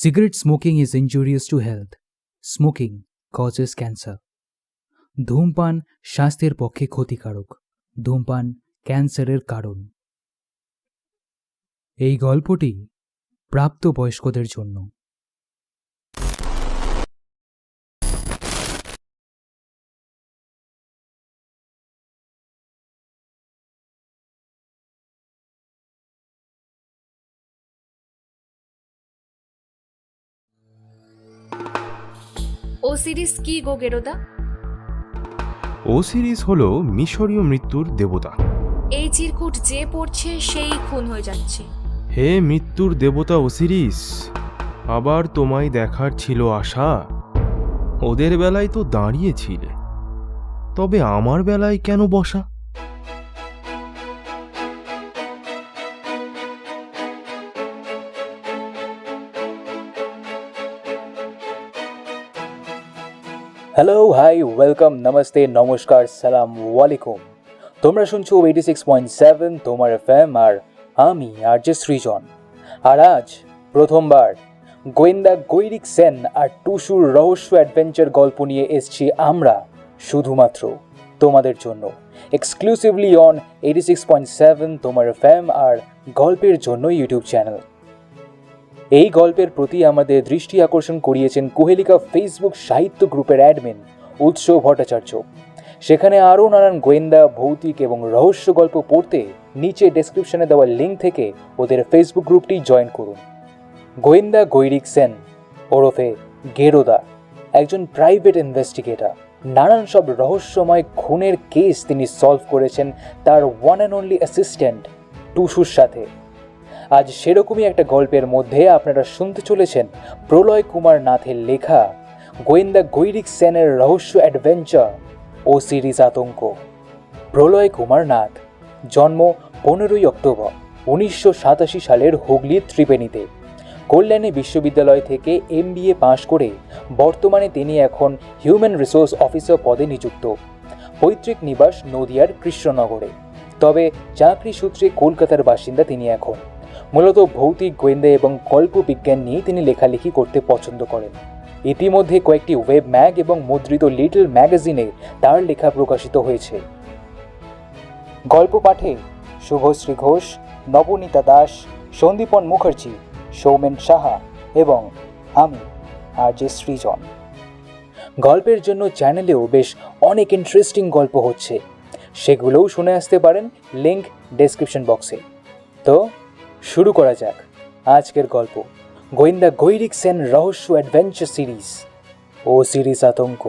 Cigarette smoking is injurious to health. Smoking causes cancer. ধূমপান স্বাস্থ্যের পক্ষে ক্ষতিকারক। ধূমপান ক্যান্সারের কারণ। এই গল্পটি প্রাপ্তবয়স্কদের জন্য। ও সিরিজ কি গো গেরোদা? ও সিরিজ হলো মিশরীয় মৃত্যুর দেবতা। এই চিরকুট যে পড়ছে সেই খুন হয়ে যাচ্ছে। হে মৃত্যুর দেবতা ওসিরিস, আবার তোমায় দেখার ছিল আশা। ওদের বেলায় তো দাঁড়িয়েছিলে, তবে আমার বেলায় কেন বসা? হ্যালো, হাই, ওয়েলকাম, নমস্তে, নমস্কার, সালাম আলাইকুম। তোমরা শুনছো 86.7 তোমার এফএম, আর আমি আরজে সৃজন। আর আজ প্রথমবার গোয়েন্দা গৈরিক সেন আর টুসুর রহস্য অ্যাডভেঞ্চার গল্প নিয়ে এসছি আমরা শুধুমাত্র তোমাদের জন্য, এক্সক্লুসিভলি অন 86.7 তোমার এফএম আর গল্পের জন্য ইউটিউব চ্যানেল। এই গল্পের প্রতি আমাদের দৃষ্টি আকর্ষণ করিয়েছেন কোহেলিকা ফেসবুক সাহিত্য গ্রুপের অ্যাডমিন উৎস ভট্টাচার্য। সেখানে আরও নানান গোয়েন্দা, ভৌতিক এবং রহস্য গল্প পড়তে নিচে ডেসক্রিপশনে দেওয়া লিঙ্ক থেকে ওদের ফেসবুক গ্রুপটি জয়েন করুন। গোয়েন্দা গৈরিক সেন ওরফে গেরোদা একজন প্রাইভেট ইনভেস্টিগেটর। নানান সব রহস্যময় খুনের কেস তিনি সলভ করেছেন তার ওয়ান অ্যান্ড অনলি অ্যাসিস্ট্যান্ট টুসুর সাথে। আজ সেরকমই একটা গল্পের মধ্যে আপনারা শুনতে চলেছেন প্রলয় কুমার নাথের লেখা গোয়েন্দা গৈরিক সেনের রহস্য অ্যাডভেঞ্চার ও সিরিজ আতঙ্ক। প্রলয় কুমার নাথ জন্ম 15ই অক্টোবর 1987 সালের হুগলির ত্রিবেণীতে। কল্যাণী বিশ্ববিদ্যালয় থেকে MBA পাশ করে বর্তমানে তিনি এখন হিউম্যান রিসোর্স অফিসার পদে নিযুক্ত। পৈতৃক নিবাস নদিয়ার কৃষ্ণনগরে, তবে চাকরি সূত্রে কলকাতার বাসিন্দা তিনি এখন। মূলত ভৌতিক, গোয়েন্দা এবং কল্প বিজ্ঞান নিয়ে তিনি লেখালেখি করতে পছন্দ করেন। ইতিমধ্যে কয়েকটি ওয়েব ম্যাগ এবং মুদ্রিত লিটল ম্যাগাজিনে তার লেখা প্রকাশিত হয়েছে। গল্প পাঠে শুভশ্রী ঘোষ, নবনীতা দাস, সন্দীপন মুখার্জি, সৌমেন সাহা এবং আমি আরজে সৃজন। গল্পের জন্য চ্যানেলেও বেশ অনেক ইন্টারেস্টিং গল্প হচ্ছে, সেগুলোও শুনে আসতে পারেন, লিঙ্ক ডেসক্রিপশন বক্সে। তো শুরু করা যাক আজকের গল্প, গোয়েন্দা গৈরিক সেন রহস্য অ্যাডভেঞ্চার সিরিজ ও সিরিজ আতঙ্ক।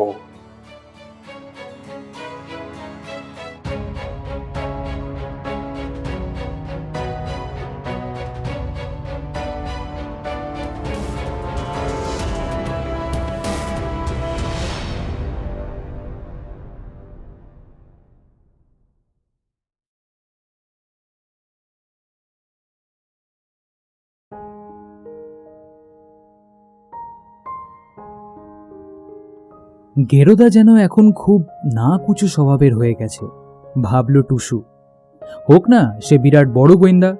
গেরোদা যেন এখন খুব না কুচু স্বভাবের হয়ে গেছে, ভাবল টুসু। হোক না সে বিরাট বড় গোয়েন্দা,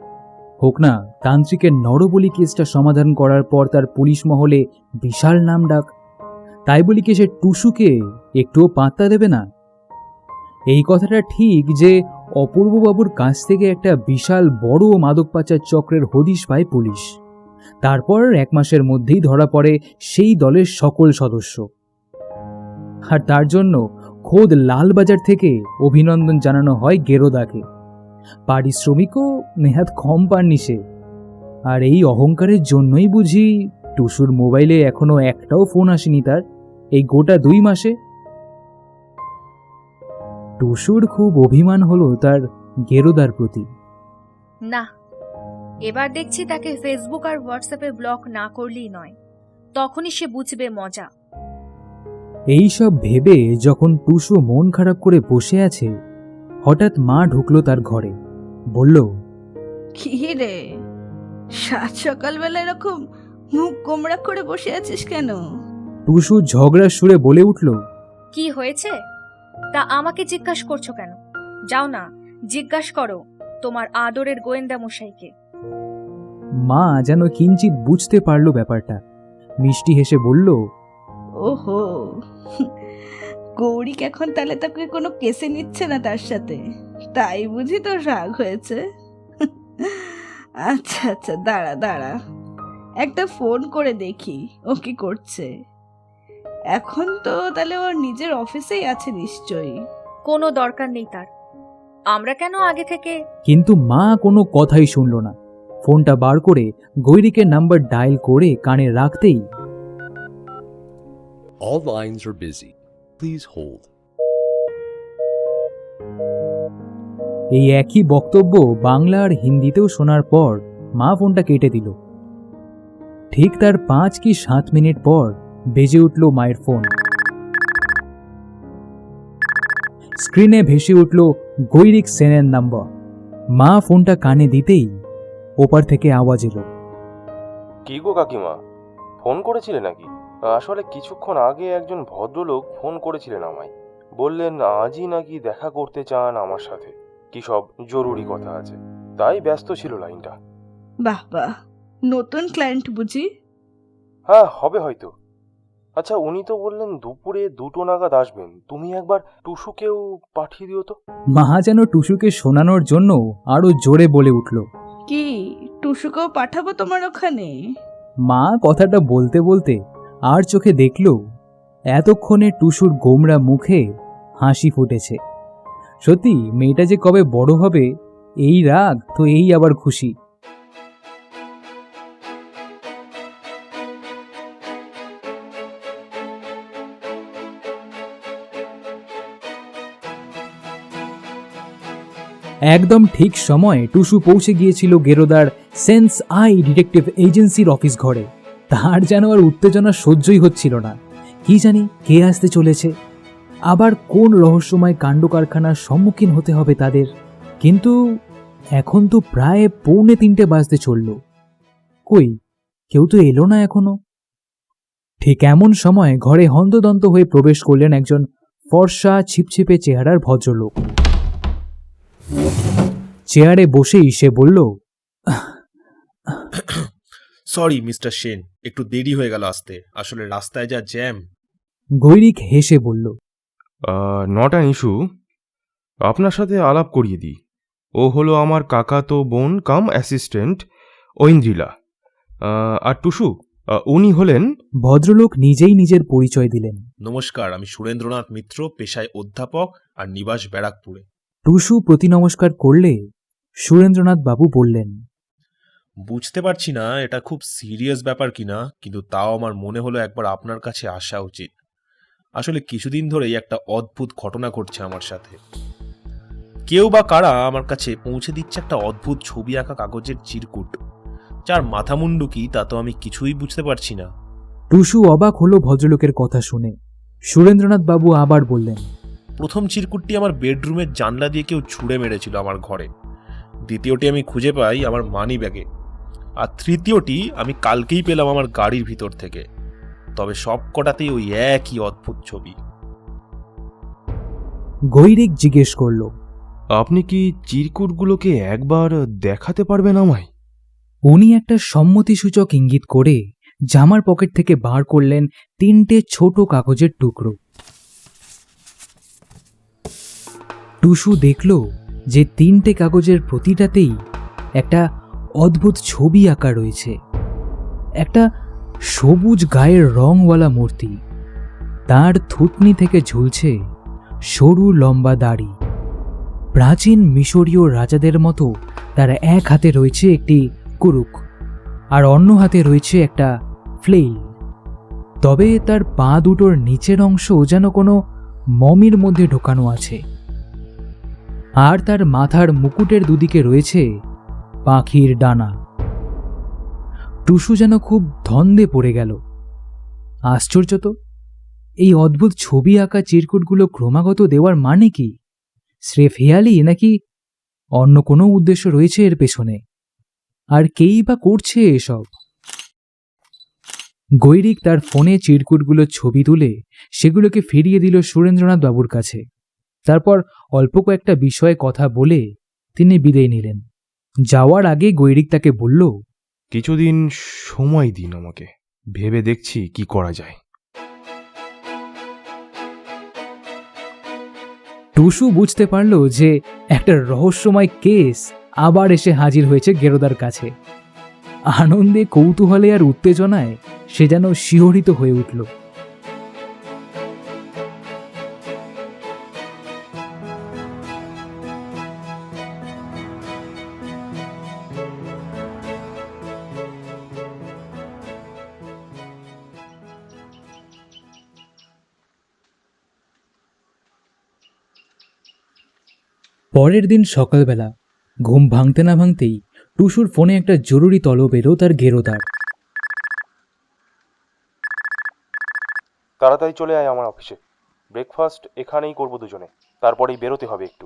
হোক না তান্ত্রিকের নরবলি কেসটা সমাধান করার পর তার পুলিশ মহলে বিশাল নাম ডাক, তাই বলি কি সে টুসুকে একটুও পাত্তা দেবে না? এই কথাটা ঠিক যে অপূর্ববাবুর কাছ থেকে একটা বিশাল বড় মাদক পাচার চক্রের হদিশ পায় পুলিশ। তারপর 1 মাসের মধ্যেই ধরা পড়ে সেই দলের সকল সদস্য। আর তার জন্য খোদ লালবাজার থেকে অভিনন্দন জানানো হয় গেরোদাকে। পারিশ্রমিকও নেহাত কম পাননি সে। আর এই অহংকারের জন্যই বুঝি টুসুর মোবাইলে এখনো একটাও ফোন আসেনি তার এই গোটা 2 মাসে। টুসুর খুব অভিমান হলো তার গেরোদার প্রতি। না, এবার দেখছি তাকে ফেসবুক আর হোয়াটসঅ্যাপে ব্লক না করলেই নয়, তখনই সে বুঝবে মজা। এই সব ভেবে যখন টুসু মন খারাপ করে বসে আছে, হঠাৎ মা ঢুকলো তার ঘরে। বলল, কি রে, সাত সকালবেলা এরকম মুখ গোমড়া করে বসে আছিস কেন? টুসু ঝগড়ার সুরে বলে উঠল, কি হয়েছে তা আমাকে জিজ্ঞাসা করছো কেন? যাও না, জিজ্ঞাসা করো তোমার আদরের গোয়েন্দা মশাইকে। মা যেন কিঞ্চিত বুঝতে পারল ব্যাপারটা, মিষ্টি হেসে বলল, ওহো, গৌরিক এখন তাহলে তাকে কোনো কেসে নিচ্ছে না তার সাথে, তাই বুঝি তোর রাগ হয়েছে? আচ্ছা আচ্ছা, দাঁড়া দাঁড়া, একটা ফোন করে দেখি ও কি করছে। এখন তো তাহলে ওর নিজের অফিসেই আছে নিশ্চয়ই। কোনো দরকার নেই তার, আমরা কেন আগে থেকে। কিন্তু মা কোনো কথাই শুনল না। ফোনটা বার করে গৈরিকের নাম্বার ডায়াল করে কানে রাখতেই All lines are busy. Please hold. এই একই বক্তব্য বাংলা আর হিন্দিতেও শোনার পর মা ফোনটা কেটে দিল। ঠিক তার 5 কি 7 মিনিট পর বেজে উঠল মায়ের ফোন। স্ক্রিনে ভেসে উঠল গৈরিক সেনের নাম্বার। মা ফোনটা কানে দিতেই ওপার থেকে আওয়াজ এলো, কি গো কাকিমা, ফোন করেছিলে নাকি? আসলে কিছুক্ষণ আগে একজন ভদ্রলোক ফোন করেছিলেন আমায়, বললেন আজই নাকি দেখা করতে চান আমার সাথে, কি সব জরুরি কথা আছে, তাই ব্যস্ত ছিল লাইনটা। বাহ বাহ, নতুন ক্লায়েন্ট বুঝি? হ্যাঁ, হবে হয়তো। আচ্ছা, উনি তো বললেন দুপুরে 2টো নাগাদ আসবেন, তুমি একবার টুসুকেও পাঠিয়ে দিও তো। মা যেন টুসুকে শোনানোর জন্য আরো জোরে বলে উঠল। কি, টুসুকেও পাঠাবো তোমার ওখানে? মা কথাটা বলতে বলতে আর চোখে দেখল এতক্ষণে টুসুর গোমরা মুখে হাসি ফুটেছে। সত্যি মেয়েটা যে কবে বড় হবে, এই রাগ তো এই আবার খুশি। একদম ঠিক সময়ে টুসু পৌঁছে গিয়েছিল গেরোদার সেন্স আই ডিটেকটিভ এজেন্সির অফিস ঘরে। তার যেন আর উত্তেজনা সহ্যই হচ্ছিল না। কি জানি কে আসতে চলেছে, আবার কোন রহস্যময় কাণ্ড কারখানার সম্মুখীন হতে হবে তাদের। কিন্তু এখন তো প্রায় 2:45 বাজতে চলল, কই কেউ তো এলো না এখনো। ঠিক এমন সময় ঘরে হন্তদন্ত হয়ে প্রবেশ করলেন একজন ফর্সা ছিপছিপে চেহারার ভদ্রলোক। চেয়ারে বসেই সে বলল, সরি মিস্টার সেন, একটু দেরি হয়ে গেল আসতে, আসলে রাস্তায় যা জ্যাম। গৈরিক হেসে বলল, নট অ্যান ইস্যু, আপনার সাথে আলাপ করিয়ে দিই। ও হলো আমার কাকাতো বোন কাম অ্যাসিস্ট্যান্ট ঐন্দ্রিলা। আর টুসু, উনি হলেন। ভদ্রলোক নিজেই নিজের পরিচয় দিলেন। নমস্কার, আমি সুরেন্দ্রনাথ মিত্র, পেশায় অধ্যাপক আর নিবাস ব্যারাকপুরে। টুসু প্রতি নমস্কার করলে সুরেন্দ্রনাথ বাবু বললেন, বুঝতে পারছি না এটা খুব সিরিয়াস ব্যাপার কিনা, কিন্তু তাও আমার মনে হলো একবার আপনার কাছে আসা উচিত। আসলে কিছুদিন ধরেই একটা অদ্ভুত ঘটনা ঘটছে আমার সাথে। কেউ বা কারা আমার কাছে পৌঁছে দিচ্ছে একটা অদ্ভুত ছবি আঁকা কাগজের চিরকুট, যার মাথামুন্ডু কি তা তো আমি কিছুই বুঝতে পারছি না। টুসু অবাক হলো ভদ্রলোকের কথা শুনে। সুরেন্দ্রনাথ বাবু আবার বললেন, প্রথম চিরকুটটি আমার বেডরুমের জানলা দিয়ে কেউ ছুঁড়ে মেরেছিল আমার ঘরে, দ্বিতীয়টি আমি খুঁজে পাই আমার মানি ব্যাগে, আর তৃতীয়টি আমি কালকেই পেলাম আমার গাড়ির ভিতর থেকে। তবে সব কটাতেই ওই একই অদ্ভুত ছবি। গৈরিক জিজ্ঞেস করল, আপনি কি চিরকুটগুলোকে একবার দেখাতে পারবেন আমায়? উনি একটা সম্মতিসূচক ইঙ্গিত করে জামার পকেট থেকে বার করলেন 3টে ছোট কাগজের টুকরো। টুসু দেখল যে 3টে কাগজের প্রতিটাতেই একটা অদ্ভুত ছবি আঁকা রয়েছে। একটা সবুজ গায়ের রংওয়ালা মূর্তি, তার থুতনি থেকে ঝুলছে সরু লম্বা দাড়ি। প্রাচীন মিশরীয় রাজাদের মতো তার এক হাতে রয়েছে একটি কুরুক, আর অন্য হাতে রয়েছে একটা ফ্লেইল। তবে তার পা দুটোর নিচের অংশ যেন কোনো মমির মধ্যে ঢোকানো আছে, আর তার মাথার মুকুটের দুদিকে রয়েছে পাখির ডানা। টুসু যেন খুব ধন্দে পড়ে গেল। আশ্চর্য তো, এই অদ্ভুত ছবি আঁকা চিরকুটগুলো ক্রমাগত দেওয়ার মানে কি? স্রেফ হেয়ালি নাকি অন্য কোনো উদ্দেশ্য রয়েছে এর পেছনে? আর কেই বা করছে এসব? গৈরিক তার ফোনে চিরকুটগুলোর ছবি তুলে সেগুলোকে ফিরিয়ে দিল সুরেন্দ্রনাথ বাবুর কাছে। তারপর অল্প কয়েকটা বিষয়ে কথা বলে তিনি বিদায় নিলেন। যাওয়ার আগে গৈরিক তাকে বলল, কিছুদিন সময় দিন আমাকে। ভেবে দেখছি কি করা যায়। টুসু বুঝতে পারল যে একটা রহস্যময় কেস আবার এসে হাজির হয়েছে গেরোদার কাছে। আনন্দে, কৌতূহলে আর উত্তেজনায় সে যেন শিহরিত হয়ে উঠল। পরের দিন সকালবেলা ঘুম ভাঙতে না ভাঙতেই টুসুর ফোনে একটা জরুরি তলব এলো তার গেরোদার। তাড়াতাড়ি চলে আয় আমার অফিসে, ব্রেকফাস্ট এখানেই করবো দুজনে, তারপরেই বেরোতে হবে একটু।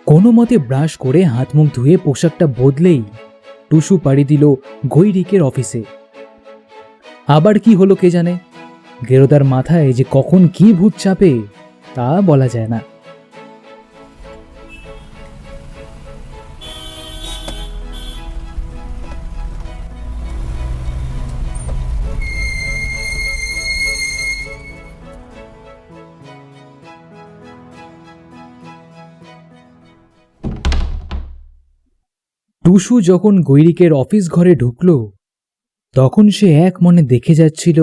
কোনো মতে ব্রাশ করে হাত মুখ ধুয়ে পোশাকটা বদলেই টুসু পাড়ি দিল গৈরিকের অফিসে। আবার কি হলো কে জানে, গেরোদার মাথায় যে কখন কি ভূত চাপে তা বলা যায় না। টুসু যখন গৈরিকের অফিস ঘরে ঢুকল তখন সে এক মনে দেখে যাচ্ছিল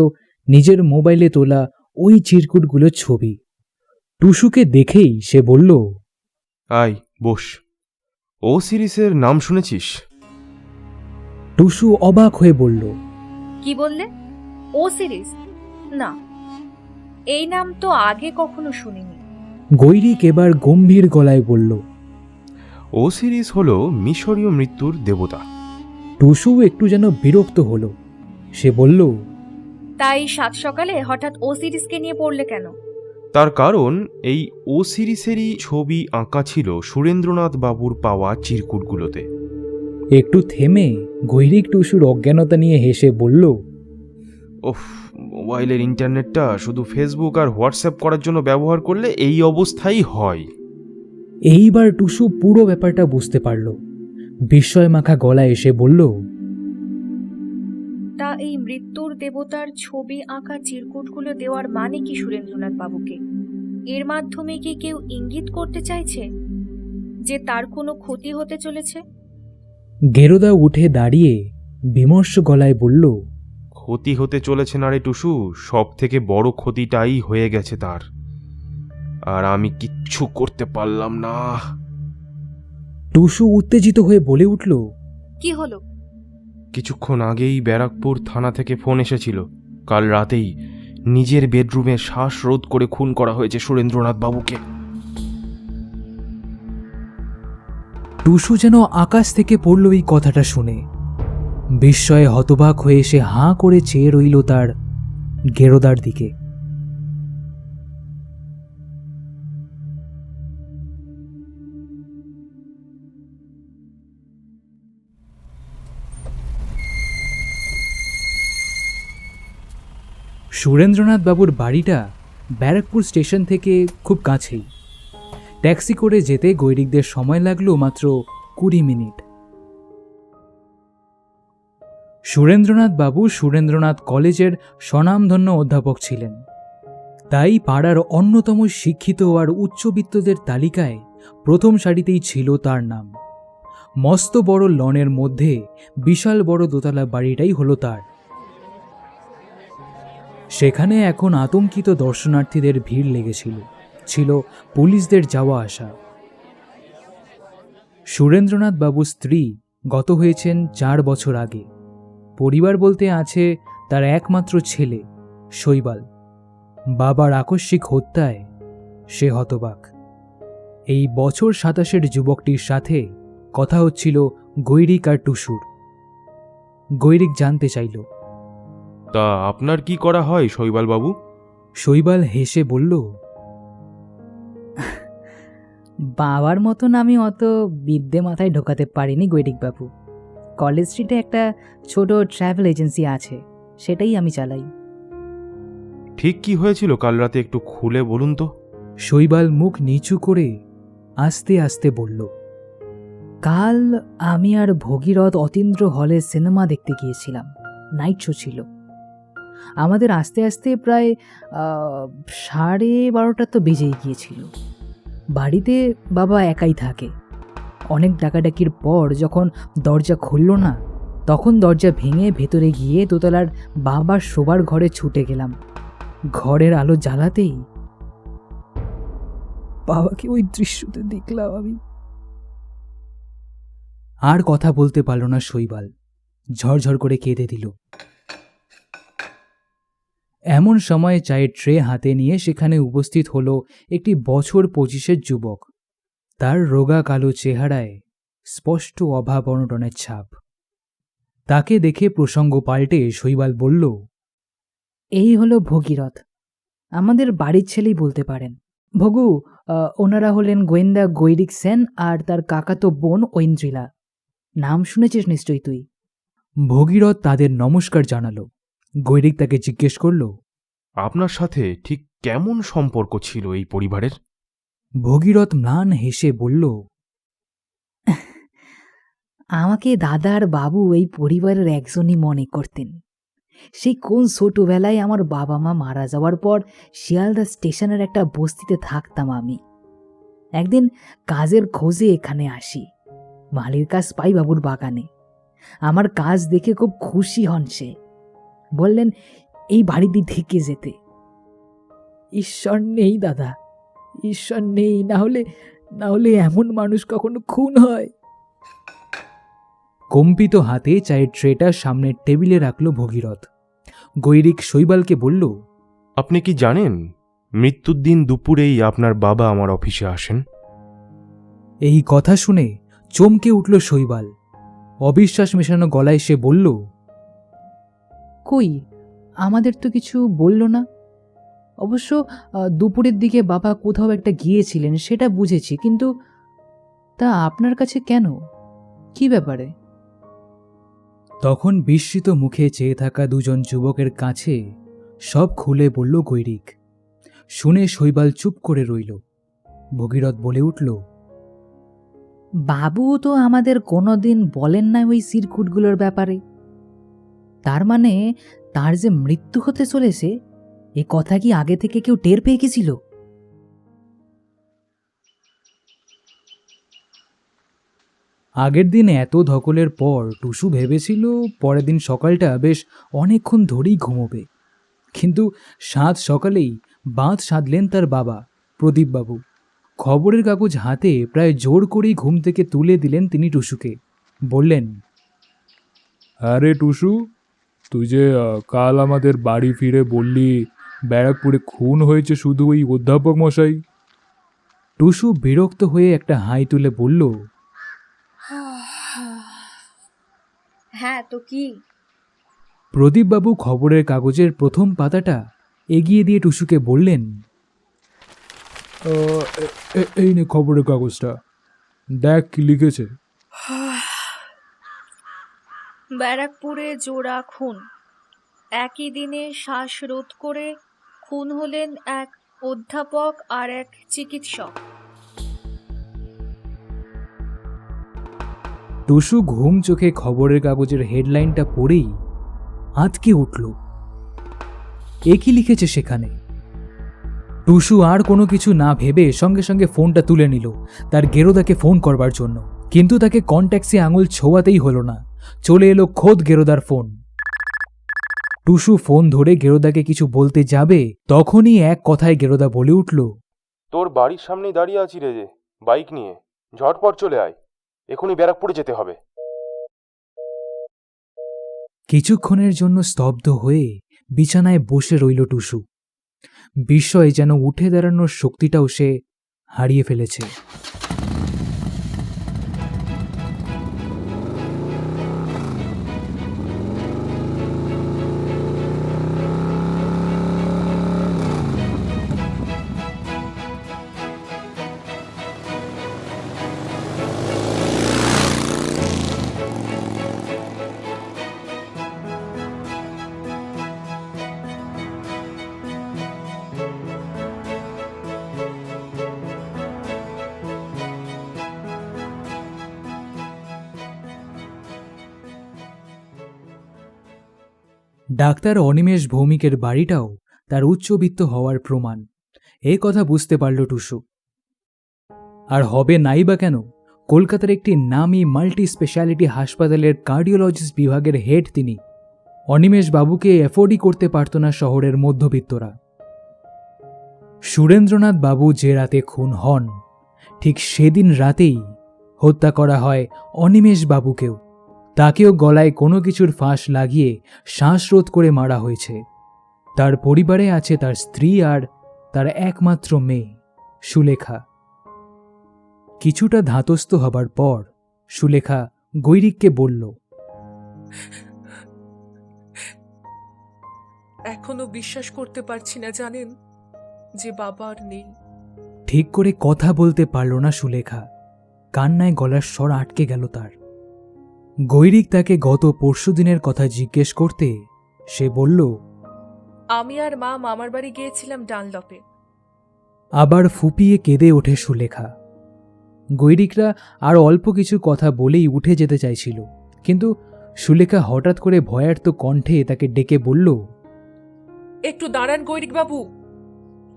নিজের মোবাইলে তোলা ওই চিরকুটগুলোর ছবি। টুসুকে দেখেই সে বলল, আয় বস। ও সিরিজের নাম শুনেছিস? টুসু অবাক হয়ে বলল, কি বললে? ও সিরিজ? না, এই নাম তো আগে কখনো শুনিনি। গৈরিক এবার গম্ভীর গলায় বলল, ও সিরিজ হলো মিশরীয় মৃত্যুর দেবতা। টুসু একটু যেন বিরক্ত হলো। সে বলল, তাই সাত সকালে হঠাৎ ও সিরিজকে নিয়ে পড়লে কেন? তার কারণ এই ও সিরিজেরই ছবি আঁকা ছিল সুরেন্দ্রনাথ বাবুর পাওয়া চিরকুটগুলোতে। একটু থেমে গৈরিক টুসুর অজ্ঞানতা নিয়ে হেসে বলল, ওফ, মোবাইলের ইন্টারনেটটা শুধু ফেসবুক আর হোয়াটসঅ্যাপ করার জন্য ব্যবহার করলে এই অবস্থাই হয়। এইবার টুসু পুরো ব্যাপারটা বুঝতে পারল। বিস্ময় মাখা গলায় এসে বলল, তা এই মৃত্যুর দেবতার ছবি আঁকা চিরকুটগুলো দেওয়ার মানে কি সুরেন্দ্রনাথ বাবুকে? এর মাধ্যমে কি কেউ ইঙ্গিত করতে চাইছে যে তার কোনো ক্ষতি হতে চলেছে? গেরোদা উঠে দাঁড়িয়ে বিমর্ষ গলায় বলল, ক্ষতি হতে চলেছে না রে টুসু, সব থেকে বড় ক্ষতিটাই হয়ে গেছে তার, আর আমি কিচ্ছু করতে পারলাম না। টুসু উত্তেজিত হয়ে বলে উঠল, কি হলো? কিছুক্ষণ আগেই ব্যারাকপুর থানা থেকে ফোন এসেছিল। কাল রাতেই নিজের বেডরুমে শ্বাসরোধ করে খুন করা হয়েছে সুরেন্দ্রনাথ বাবুকে। টুসু যেন আকাশ থেকে পড়ল এই কথাটা শুনে। বিস্ময়ে হতবাক হয়ে সে হাঁ করে চেয়ে রইল তার গেরোদার দিকে। সুরেন্দ্রনাথ বাবুর বাড়িটা ব্যারাকপুর স্টেশন থেকে খুব কাছেই। ট্যাক্সি করে যেতে গৈরিকদের সময় লাগলো মাত্র 20 মিনিট। সুরেন্দ্রনাথ বাবু সুরেন্দ্রনাথ কলেজের স্বনামধন্য অধ্যাপক ছিলেন, তাই পাড়ার অন্যতম শিক্ষিত আর উচ্চবিত্তদের তালিকায় প্রথম সারিতেই ছিল তার নাম। মস্ত বড় লনের মধ্যে বিশাল বড় দোতলা বাড়িটাই হলো তার। সেখানে এখন আতঙ্কিত দর্শনার্থীদের ভিড় লেগেছিল, ছিল পুলিশদের যাওয়া আসা। সুরেন্দ্রনাথ বাবুর স্ত্রী গত হয়েছেন 4 বছর আগে। পরিবার বলতে আছে তার একমাত্র ছেলে শৈবাল। বাবার আকস্মিক হত্যায় সে হতবাক। এই বছর 27-এর যুবকটির সাথে কথা হচ্ছিল গৈরিক আর টুসুর। গৈরিক জানতে চাইল, তা আপনার কি করা হয় শৈবাল বাবু? শৈবাল হেসে বলল, বাবার মতন আমি অত বিদ্যে মাথায় ঢোকাতে পারিনি গৈরিকবাবু। কলেজ স্ট্রিটে একটা ছোট ট্রাভেল এজেন্সি আছে, সেটাই আমি চালাই। ঠিক কি হয়েছিল কাল রাতে একটু খুলে বলুন তো। শৈবাল মুখ নিচু করে আস্তে আস্তে বলল, কাল আমি আর ভগীরথ অতীন্দ্র হলে সিনেমা দেখতে গিয়েছিলাম। নাইট শো ছিল। আমাদের আস্তে আস্তে প্রায় 12:30 তো বেজেই গিয়েছিল। বাড়িতে বাবা একাই থাকে। অনেক ডাকাডাকির পর যখন দরজা খুলল না, তখন দরজা ভেঙে ভেতরে গিয়ে দোতলার বাবার শোবার ঘরে ছুটে গেলাম। ঘরের আলো জ্বালাতেই বাবাকে ওই দৃশ্যতে দেখলাম আমি। আর কথা বলতে পারল না শৈবাল, ঝরঝর করে কেঁদে দিল। এমন সময় চায়ের ট্রে হাতে নিয়ে সেখানে উপস্থিত হলো একটি বছর 25-এর যুবক। তার রোগা কালো চেহারায় স্পষ্ট অভাব অনটনের ছাপ। তাকে দেখে প্রসঙ্গ পাল্টে শৈবাল বলল, এই হলো ভগীরথ, আমাদের বাড়ির ছেলেই বলতে পারেন। ভগু, ওনারা হলেন গোয়েন্দা গৈরিক সেন আর তার কাকাতো বোন ঐন্দ্রিলা। নাম শুনেছিস নিশ্চয়ই তুই। ভগীরথ তাদের নমস্কার জানালো। গৈরিক তাকে জিজ্ঞেস করল, আপনার সাথে ঠিক কেমন সম্পর্ক ছিল এই পরিবারের? ভগীরথ ম্লান হেসে বলল, আমাকে দাদা আর বাবু এই পরিবারের একজনই মনে করতেন। সেই কোন ছোটবেলায় আমার বাবা মা মারা যাওয়ার পর শিয়ালদা স্টেশনের একটা বস্তিতে থাকতাম আমি। একদিন কাজের খোঁজে এখানে আসি। মালির কাজ পাই বাবুর বাগানে। আমার কাজ দেখে খুব খুশি হন সে। বললেন এই বাড়িতে থেকে যেতে। ঈশ্বর নেই দাদা, ঈশ্বর নেই, না হলে এমন মানুষ কখনো খুন হয়। কম্পিত হাতে চায়ের ট্রেটা সামনের টেবিলে রাখল ভগীরথ। গৈরিক শৈবালকে বলল, আপনি কি জানেন মৃত্যুর দিন দুপুরেই আপনার বাবা আমার অফিসে আসেন? এই কথা শুনে চমকে উঠল শৈবাল। অবিশ্বাস মেশানো গলায় সে বলল, কই, আমাদের তো কিছু বলল না। অবশ্য দুপুরের দিকে বাবা কোথাও একটা গিয়েছিলেন সেটা বুঝেছি, কিন্তু তা আপনার কাছে কেন, কি ব্যাপারে? তখন বিস্মিত মুখে চেয়ে থাকা দুজন যুবকের কাছে সব খুলে বলল গৈরিক। শুনে শৈবাল চুপ করে রইল। ভগীরথ বলে উঠল, বাবু তো আমাদের কোনোদিন বলেন না ওই সিরকুটগুলোর ব্যাপারে। তার মানে তার যে মৃত্যু হতে চলেছে এ কথা কি আগে থেকে কেউ টের পেয়ে গেছিল? আগের দিন এত ধকলের পর টুসু ভেবেছিল পরের দিন সকালটা বেশ অনেকক্ষণ ধরেই ঘুমোবে, কিন্তু সাত সকালেই বাঁধ সাধলেন তার বাবা প্রদীপবাবু। খবরের কাগজ হাতে প্রায় জোর করেই ঘুম থেকে তুলে দিলেন তিনি টুসুকে। বললেন, আরে টুসু, তুই যে কাল আমাদের বাড়ি ফিরে বললি ব্যারাকপুরে খুন হয়েছে শুধু ওই অধ্যাপক মশাই। টুসু বিরক্ত হয়ে একটা হাই তুলে বলল, হ্যাঁ তো কি? প্রদীপবাবু খবরের কাগজের প্রথম পাতাটা এগিয়ে দিয়ে টুসুকে বললেন, এই নে খবরের কাগজটা, দেখ কি লিখেছে। ব্যারাকপুরে জোড়া খুন। একই দিনে শ্বাসরোধ করে খুন হলেন এক অধ্যাপক আর এক চিকিৎসক। টুসু ঘুম চোখে খবরের কাগজের হেডলাইনটা পড়েই আঁতকে উঠল। এ কি লিখেছে সেখানে? টুসু আর কোনো কিছু না ভেবে সঙ্গে সঙ্গে ফোনটা তুলে নিল তার গেরোদাকে ফোন করবার জন্য, কিন্তু তাকে কন্ট্যাক্টসে আঙুল ছোঁয়াতেই হলো না। চলে এলো খোদ গেরোদার ফোন। টুসু ফোন ধরে গেরোদাকে কিছু বলতে যাবে, তখনই এক কথায় গেরোদা বলে উঠল, তোর বাড়ির সামনেই দাঁড়িয়ে আছি রে, বাইক নিয়ে, ঝটপট চলে আয়, এখনই ব্যারাকপুরে যেতে হবে। কিছুক্ষণের জন্য স্তব্ধ হয়ে বিছানায় বসে রইল টুসু। বিস্ময়ে যেন উঠে দাঁড়ানোর শক্তিটাও সে হারিয়ে ফেলেছে। ডাক্তার অনিমেষ ভৌমিকের বাড়িটাও তার উচ্চবিত্ত হওয়ার প্রমাণ। এই কথা বুঝতে পারল টুসু। আর হবে নাই বা কেন, কলকাতার একটি নামী মাল্টি স্পেশালিটি হাসপাতালের কার্ডিওলজিস্ট বিভাগের হেড তিনি। অনিমেষ বাবুকে অ্যাফোর্ডই করতে পারত না শহরের মধ্যবিত্তরা। সুরেন্দ্রনাথ বাবু যে রাতে খুন হন, ঠিক সেদিন রাতেই হত্যা করা হয় অনিমেষ বাবুকেও। তাকেও গলায় কোনো কিছুর ফাঁস লাগিয়ে শ্বাসরোধ করে মারা হয়েছে। তার পরিবারে আছে তার স্ত্রী আর তার একমাত্র মেয়ে সুলেখা। কিছুটা ধাতস্থ হবার পর সুলেখা গৈরিককে বলল, এখনো বিশ্বাস করতে পারছি না জানেন, যে বাবা আর নেই। ঠিক করে কথা বলতে পারল না সুলেখা। কান্নায় গলার স্বর আটকে গেল তার। গৈরিক তাকে গত পরশুদিনের কথা জিজ্ঞেস করতে সে বলল, আমি আর মা মামার বাড়ি গিয়েছিলাম ডানলপে। আবার ফুপিয়ে কেঁদে ওঠে সুলেখা। গৈরিকরা আর অল্প কিছু কথা বলেই উঠে যেতে চাইছিল, কিন্তু সুলেখা হঠাৎ করে ভয়ার্ত কণ্ঠে তাকে ডেকে বলল, একটু দাঁড়ান গৈরিক বাবু,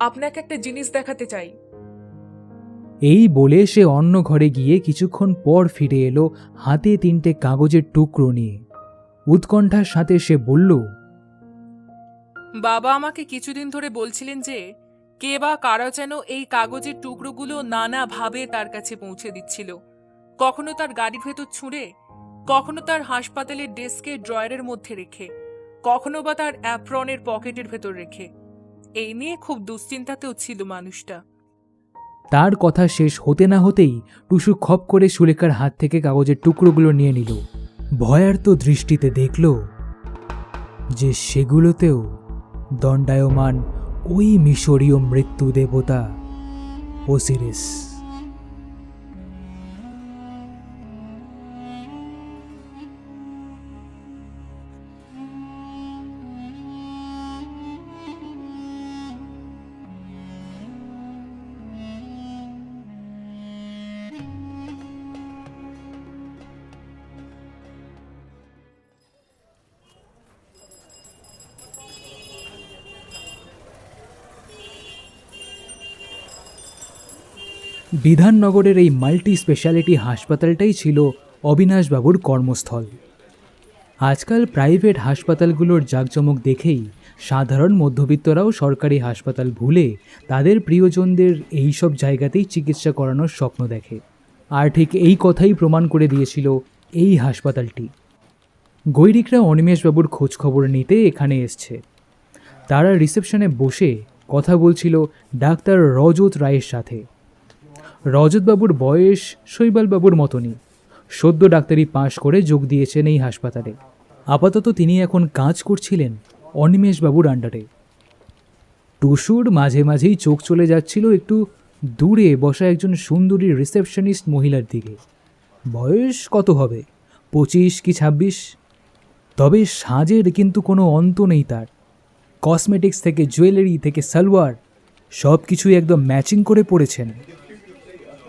আপনাকে একটা জিনিস দেখাতে চাই। এই বলে সে অন্য ঘরে গিয়ে কিছুক্ষণ পর ফিরে এলো হাতে 3টে কাগজের টুকরো নিয়ে। উৎকণ্ঠার সাথে সে বলল, বাবা আমাকে কিছুদিন ধরে বলছিলেন যে কে বা কারা যেন এই কাগজের টুকরোগুলো নানাভাবে তার কাছে পৌঁছে দিচ্ছিল। কখনো তার গাড়ির ভেতর ছুঁড়ে, কখনো তার হাসপাতালের ডেস্কের ড্রয়ারের মধ্যে রেখে, কখনো বা তার অ্যাপ্রনের পকেটের ভেতর রেখে। এই নিয়ে খুব দুশ্চিন্তাতেও ছিল মানুষটা। তার কথা শেষ হতে না হতেই টুসু খপ করে সুলেখার হাত থেকে কাগজের টুকরোগুলো নিয়ে নিল। ভয়ার্ত দৃষ্টিতে দেখল যে সেগুলোতেও দণ্ডায়মান ওই মিশরীয় মৃত্যু দেবতা ওসিরিস। বিধাননগরের এই মাল্টি স্পেশালিটি হাসপাতালটাই ছিল অবিনাশবাবুর কর্মস্থল। আজকাল প্রাইভেট হাসপাতালগুলোর জাঁকজমক দেখেই সাধারণ মধ্যবিত্তরাও সরকারি হাসপাতাল ভুলে তাদের প্রিয়জনদের এই সব জায়গাতেই চিকিৎসা করানোর স্বপ্ন দেখে। আর ঠিক এই কথাই প্রমাণ করে দিয়েছিল এই হাসপাতালটি। গৈরিকরা অনিমেষবাবুর খোঁজখবর নিতে এখানে এসছে। তারা রিসেপশনে বসে কথা বলছিল ডাক্তার রজত রায়ের সাথে। রজতবাবুর বয়স শৈবালবাবুর মতনই। সদ্য ডাক্তারি পাশ করে যোগ দিয়েছেন এই হাসপাতালে। আপাতত তিনি এখন কাজ করছিলেন অনিমেষবাবুর আন্ডারে। টুসুর মাঝে মাঝেই চোখ চলে যাচ্ছিল একটু দূরে বসা একজন সুন্দরী রিসেপশনিস্ট মহিলার দিকে। বয়স কত হবে, 25 কি 26? তবে সাজের কিন্তু কোনো অন্ত নেই তার। কসমেটিক্স থেকে জুয়েলারি থেকে সালোয়ার সব কিছুই একদম ম্যাচিং করে পড়েছেন।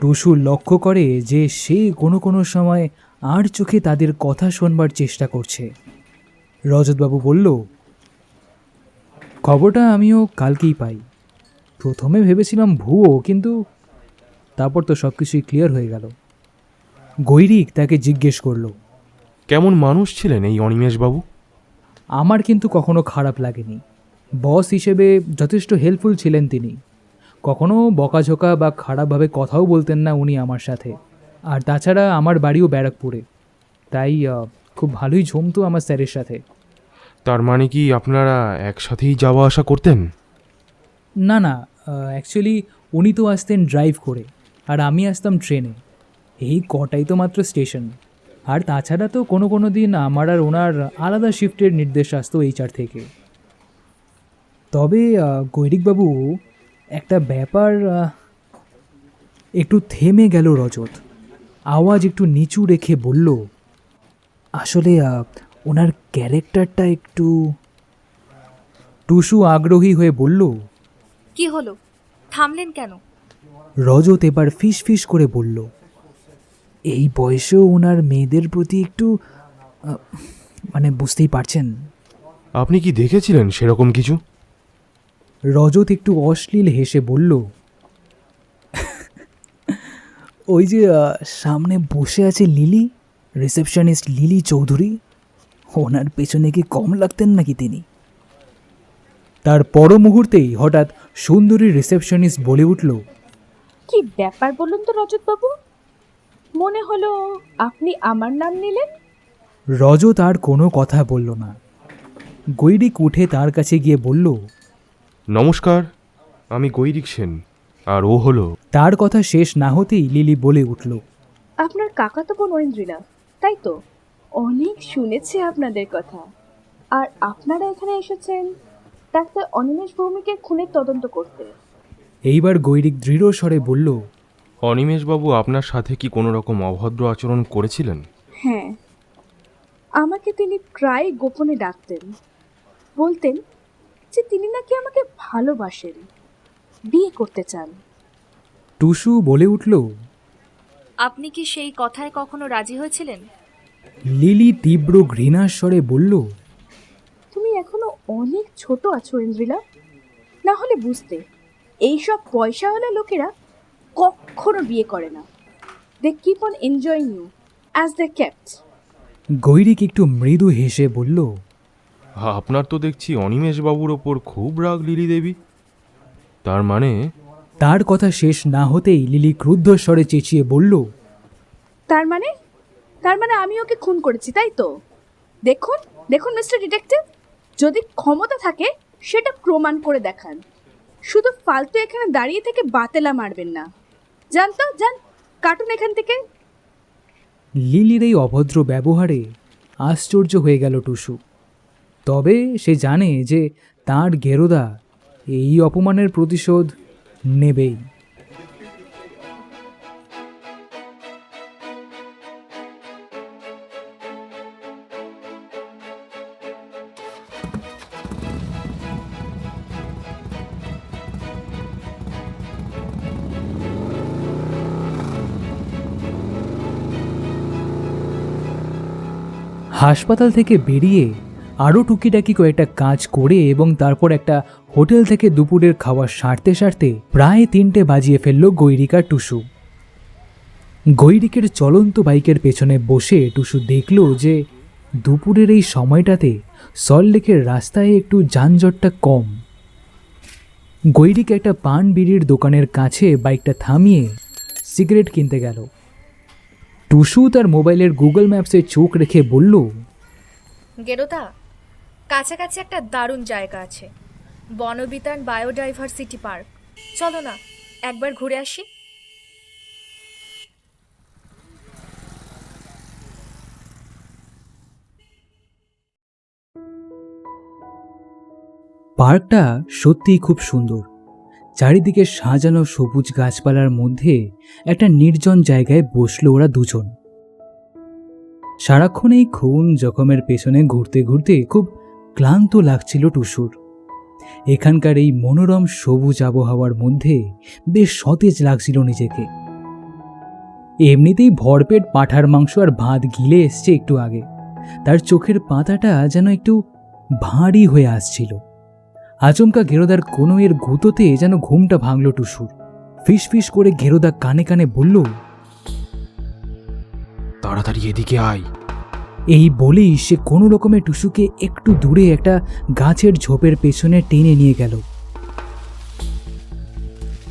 টুসু লক্ষ্য করে যে সে কোনো কোনো সময় আর চোখে তাদের কথা শোনবার চেষ্টা করছে। রজতবাবু বলল, খবরটা আমিও কালকেই পাই। প্রথমে ভেবেছিলাম ভুয়ো, কিন্তু তারপর তো সব কিছুই ক্লিয়ার হয়ে গেল। গৈরিক তাকে জিজ্ঞেস করল, কেমন মানুষ ছিলেন এই অনিমেষবাবু? আমার কিন্তু কখনো খারাপ লাগেনি। বস হিসেবে যথেষ্ট হেল্পফুল ছিলেন তিনি। কখনো বকাঝোকা বা খারাপভাবে কথাও বলতেন না উনি আমার সাথে। আর তাছাড়া আমার বাড়িও ব্যারাকপুরে, তাই খুব ভালোই জমতো আমার স্যারের সাথে। তার মানে কি আপনারা একসাথেই যাওয়া আসা করতেন? না না, অ্যাকচুয়ালি উনি তো আসতেন ড্রাইভ করে আর আমি আসতাম ট্রেনে। এই কটাই তো মাত্র স্টেশন। আর তাছাড়া তো কোনো কোনো দিন আমার আর ওনার আলাদা শিফটের নির্দেশ আসতো HR থেকে। তবে গৈরিকবাবু, একটা ব্যাপার। একটু থেমে গেল রজত। আওয়াজ একটু নিচু রেখে বলল, আসলে ওনার ক্যারেক্টারটা একটু। টুসু আগ্রহী হয়ে বলল, কি হলো, থামলেন কেন? রজত এবার ফিস ফিস করে বলল, এই বয়সেও ওনার মেয়েদের প্রতি একটু মানে বুঝতেই পারছেন। আপনি কি দেখেছিলেন সেরকম কিছু? রজত একটু অশ্লীল হেসে বলল, ওই যে সামনে বসে আছে লিলি, রিসেপশনিস্ট লিলি চৌধুরী, ওনার পেছনে কি কম লাগতেন নাকি তিনি? তার পর মুহূর্তেই হঠাৎ সুন্দরী রিসেপশনিস্ট বলে উঠল, কি ব্যাপার বলুন তো রজতবাবু, মনে হলো আপনি আমার নাম নিলেন। রজত আর কোনো কথা বলল না। গৈরিক উঠে তার কাছে গিয়ে বলল, নমস্কার, আমি গৈরিক সেন, আর ও হলো। তার কথা শেষ না হতেই লিলি বলে উঠল, আপনার কাকাতো বোন ঐন্দ্রিলা, তাই তো? অনেক শুনেছি আপনাদের কথা। আর আপনারা এখানে এসেছেন ডাক্তার অনিমেষ ভৌমিকের খুনের তদন্ত করতে। এইবার গৈরিক দৃঢ় স্বরে বলল, অনিমেষবাবু আপনার সাথে কি কোনো রকম অভদ্র আচরণ করেছিলেন? হ্যাঁ, আমাকে তিনি প্রায় গোপনে ডাকতেন, বলতেন যে তিনি নাকি আমাকে ভালোবাসেন, বিয়ে করতে চান। টুসু বলে উঠল, আপনি কি সেই কথায় কখনো রাজি হয়েছিলেন? লিলি তীব্র ঘৃণার স্বরে বলল, তুমি এখনো অনেক ছোট আছো ইন্দ্রিলা, না হলে বুঝতে। এইসব পয়সাওয়ালা লোকেরা কখনো বিয়ে করে না। They keep on enjoying you as they kept. Gairik একটু মৃদু হেসে বলল, আপনার তো দেখছি অনিমেষবাবুর ওপর খুব রাগ লিলি দেবী। তার মানে? তার কথা শেষ না হতেই লিলি ক্রুদ্ধ স্বরে চেঁচিয়ে বলল, তার মানে আমি ওকে খুন করেছি, তাই তো? দেখুন দেখুন মিস্টার ডিটেকটিভ, যদি ক্ষমতা থাকে সেটা প্রমাণ করে দেখান। শুধু ফালতু এখানে দাঁড়িয়ে থেকে বাতেলা মারবেন না। যান তো যান, কাটুন এখান থেকে। লিলির এই অভদ্র ব্যবহারে আশ্চর্য হয়ে গেল টুসু। তবে সে জানে যে তার গেরোদা এই অপমানের প্রতিশোধ নেবেই। হাসপাতাল থেকে বেরিয়ে আরও টুকিটাকি কয়েকটা কাজ করে এবং তারপর একটা হোটেল থেকে দুপুরের খাওয়া সারতে সারতে প্রায় 3টে বাজিয়ে ফেলল গৈরিক আর টুসু। গৈরিকের চলন্ত বাইকের পেছনে বসে টুসু দেখল যে দুপুরের এই সময়টাতে সল্টলেকের রাস্তায় একটু যানজটটা কম। গৈরিক একটা পান বিড়ির দোকানের কাছে বাইকটা থামিয়ে সিগারেট কিনতে গেল। টুসু তার মোবাইলের গুগল ম্যাপসে চোখ রেখে বলল, গেরোদা, কাছাকাছি একটা দারুণ জায়গা আছে, বনবিতান বায়োডাইভার্সিটি পার্ক। চলো না একবার ঘুরে আসি। পার্কটা সত্যিই খুব সুন্দর। চারিদিকে সাজানো সবুজ গাছপালার মধ্যে একটা নির্জন জায়গায় বসলো ওরা দুজন। সারাক্ষণ এই খুন জখমের পেছনে ঘুরতে ঘুরতে খুব ক্লান্ত লাগছিল টুসুর। এখানকার এই মনোরম সবুজ আবহাওয়ার মধ্যে বেশ সতেজ লাগছিল নিজেকে। এমনিতেই ভরপেট পাঁঠার মাংস আর ভাত গিলে এসছে একটু আগে। তার চোখের পাতাটা যেন একটু ভারী হয়ে আসছিল। আচমকা গেরোদার কোনো এর গুঁতোতে যেন ঘুমটা ভাঙল টুসুর। ফিস ফিস করে গেরোদা কানে কানে বলল, তাড়াতাড়ি এদিকে আয়। এই বলেই সে কোনো রকমে টুসুকে একটু দূরে একটা গাছের ঝোপের পেছনে টেনে নিয়ে গেল।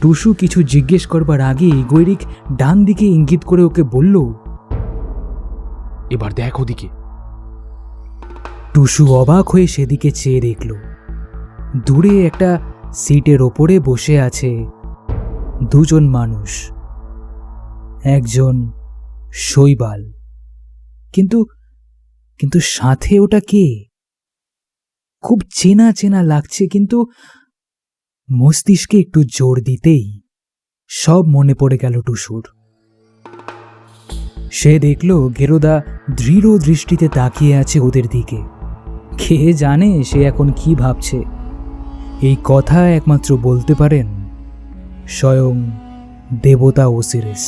টুসু কিছু জিজ্ঞেস করবার আগেই গৈরিক ডান দিকে ইঙ্গিত করে ওকে বলল, এবার দেখ ওদিকে। টুসু অবাক হয়ে সেদিকে চেয়ে দেখল। দূরে একটা সিটের ওপরে বসে আছে দুজন মানুষ, একজন শৈবাল। কিন্তু কিন্তু সাথে ওটা কে? খুব চেনা চেনা লাগছে, কিন্তু মস্তিষ্কে একটু জোর দিতেই সব মনে পড়ে গেল টুসুর। সে দেখল গেরোদা দৃঢ় দৃষ্টিতে তাকিয়ে আছে ওদের দিকে। কে জানে সে এখন কি ভাবছে। এই কথা একমাত্র বলতে পারেন স্বয়ং দেবতা ওসিরিস।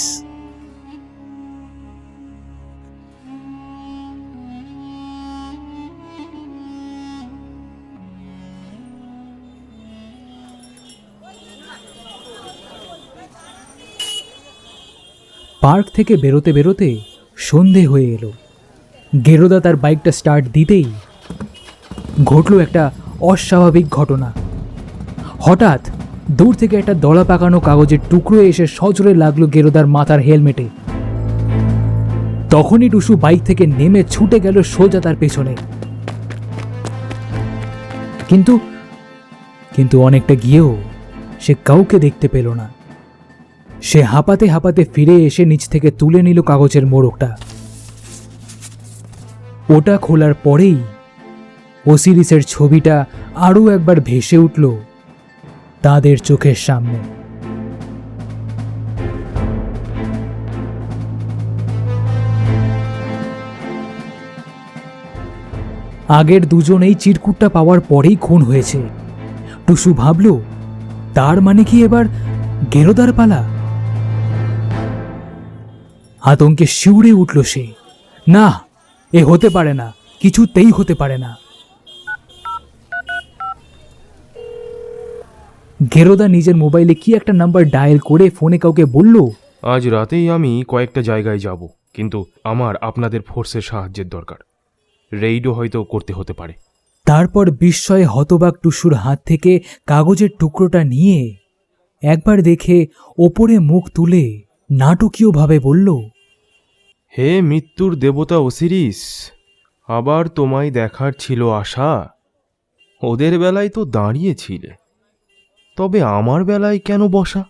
পার্ক থেকে বেরোতে বেরোতে সন্ধে হয়ে এলো। গেরোদা তার বাইকটা স্টার্ট দিতেই ঘটল একটা অস্বাভাবিক ঘটনা। হঠাৎ দূর থেকে একটা দলা পাকানো কাগজের টুকরো এসে সজোরে লাগলো গেরোদার মাথার হেলমেটে। তখনই টুসু বাইক থেকে নেমে ছুটে গেল সোজা তার পেছনে। কিন্তু অনেকটা গিয়েও সে কাউকে দেখতে পেল না। সে হাঁপাতে হাঁপাতে ফিরে এসে নিচ থেকে তুলে নিল কাগজের মোড়কটা। ওটা খোলার পরেই ওসিরিসের ছবিটা আরও একবার ভেসে উঠল তাদের চোখের সামনে। আগের দুজন এই চিরকুটটা পাওয়ার পরেই খুন হয়েছে। টুসু ভাবল, তার মানে কি এবার গেরোদার পালা? আতঙ্কে শিউরে উঠল সে। না, এ হতে পারে না, কিছুতেই হতে পারে না। গেরোদা নিজের মোবাইলে কি একটা নাম্বার ডায়াল করে ফোনে কাউকে বলল, আজ রাতেই আমি কয়েকটা জায়গায় যাব, কিন্তু আমার আপনাদের ফোর্সের সাহায্যের দরকার। রেইডও হয়তো করতে হতে পারে। তারপর বিস্ময়ে হতবাক টুসুর হাত থেকে কাগজের টুকরোটা নিয়ে একবার দেখে ওপরে মুখ তুলে নাটকীয়ভাবে বলল, হে মৃত্যুর দেবতা ওসিরিস, আবার তোমায় দেখার ছিল আশা। ওদের বেলায় তো দাঁড়িয়েছিলে, তবে আমার বেলায় কেন বসা?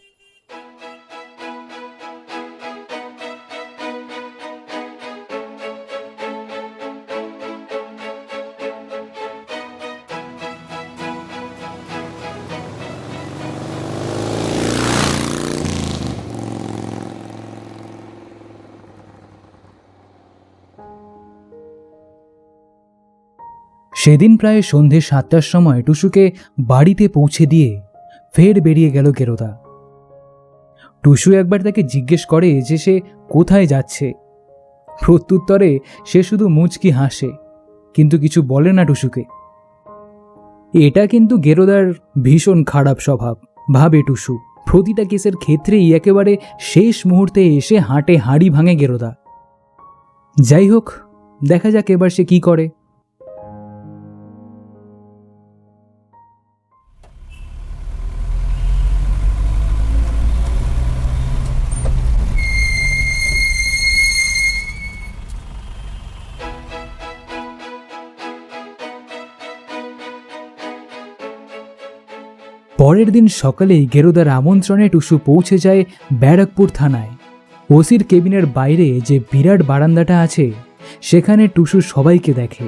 সেদিন প্রায় সন্ধে 7টার সময় টুসুকে বাড়িতে পৌঁছে দিয়ে ফের বেরিয়ে গেল গেরোদা। টুসু একবার তাকে জিজ্ঞেস করে যে সে কোথায় যাচ্ছে। প্রত্যুত্তরে সে শুধু মুচকি হাসে, কিন্তু কিছু বলে না টুসুকে। এটা কিন্তু গেরোদার ভীষণ খারাপ স্বভাব, ভাবে টুসু। প্রতিটা কেসের ক্ষেত্রেই একেবারে শেষ মুহূর্তে এসে হাঁটে হাঁড়ি ভাঙে গেরোদা। যাই হোক, দেখা যাক এবার সে কি করে। পরের দিন সকালেই গেরোদার আমন্ত্রণে টুসু পৌঁছে যায় ব্যারাকপুর থানায়। ওসির কেবিনের বাইরে যে বিরাট বারান্দাটা আছে, সেখানে টুসু সবাইকে দেখে।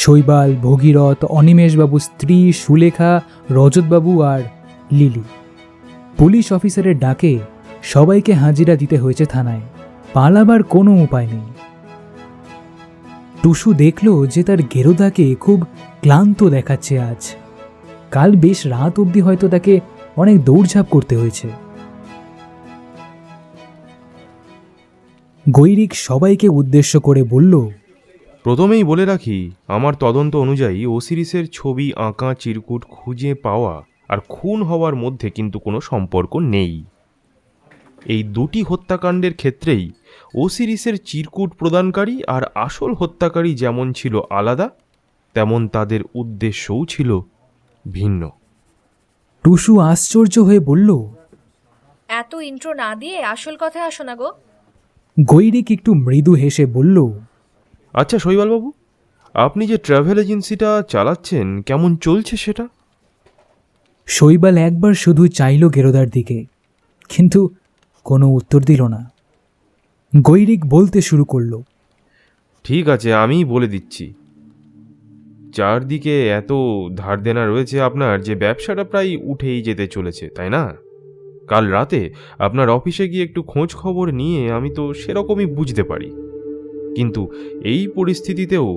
শৈবাল, ভগীরথ, অনিমেষবাবুর স্ত্রী সুলেখা, রজতবাবু আর লিলি। পুলিশ অফিসারের ডাকে সবাইকে হাজিরা দিতে হয়েছে থানায়। পালাবার কোনো উপায় নেই। টুসু দেখল যে তার গেরোদাকে খুব ক্লান্ত দেখাচ্ছে আজ। কাল বেশ রাত অবধি হয়তো তাকে অনেক দৌড়ঝাঁপ করতে হয়েছে। গৈরিক সবাইকে উদ্দেশ্য করে বলল, প্রথমেই বলে রাখি, আমার তদন্ত অনুযায়ী ওসিরিসের ছবি আঁকা চিরকুট খুঁজে পাওয়া আর খুন হওয়ার মধ্যে কিন্তু কোনো সম্পর্ক নেই। এই দুটি হত্যাকাণ্ডের ক্ষেত্রেই ওসিরিসের চিরকুট প্রদানকারী আর আসল হত্যাকারী যেমন ছিল আলাদা, তেমন তাদের উদ্দেশ্যও ছিল ভিন্ন। টুসু আশ্চর্য হয়ে বলল, এত ইন্ট্রো না দিয়ে আসল কথায় আসো না গো। গৈরিক একটু মৃদু হেসে বলল, আচ্ছা শৈবালবাবু, আপনি যে ট্রাভেল এজেন্সিটা চালাচ্ছেন, কেমন চলছে সেটা? শৈবাল একবার শুধু চাইল গেরোদার দিকে, কিন্তু কোনো উত্তর দিল না। গৈরিক বলতে শুরু করল, ঠিক আছে, আমিই বলে দিচ্ছি। চারদিকে এত ধার দেনা রয়েছে আপনার যে ব্যবসাটা প্রায় উঠেই যেতে চলেছে, তাই না? কাল রাতে আপনার অফিসে গিয়ে একটু খোঁজ খবর নিয়ে আমি তো সেরকমই বুঝতে পারি। কিন্তু এই পরিস্থিতিতেও